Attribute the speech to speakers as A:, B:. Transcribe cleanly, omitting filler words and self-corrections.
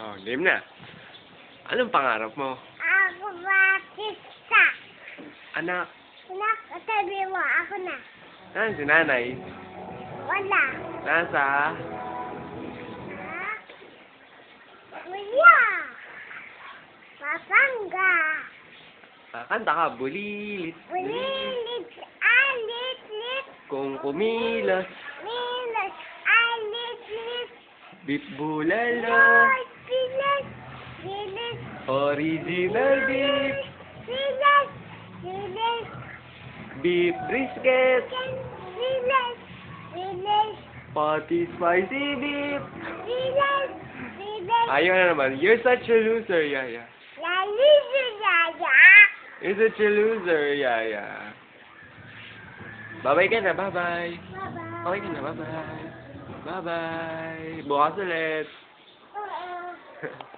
A: Oh, game na. Anong pangarap mo?
B: Ako batista.
A: Anak,
B: Anak, sabi mo, ako na.
A: saan si nanay?
B: Wala.
A: Nasa?
B: Ha? Wala. Papangga.
A: Kanta ka, bulilit.
B: Bulilit, alit, lit.
A: Kung kumilos,
B: Milos, alit, lit.
A: beef bulalo.
B: Lord, pilit, pilit.
A: Original beef.
B: Pilit, pilit.
A: Beef brisket.
B: Pilit, pilit.
A: Pati spicy beef.
B: Pilit, pilit.
A: Ayaw na naman. You're such a loser, Yaya.
B: Laliso, yaya.
A: You're such a loser, Yaya. Bye-bye ka na, bye-bye.
B: Bye-bye.
A: Okay ka na, bye-bye. Bye-bye. Bukas ulit.
B: Oo.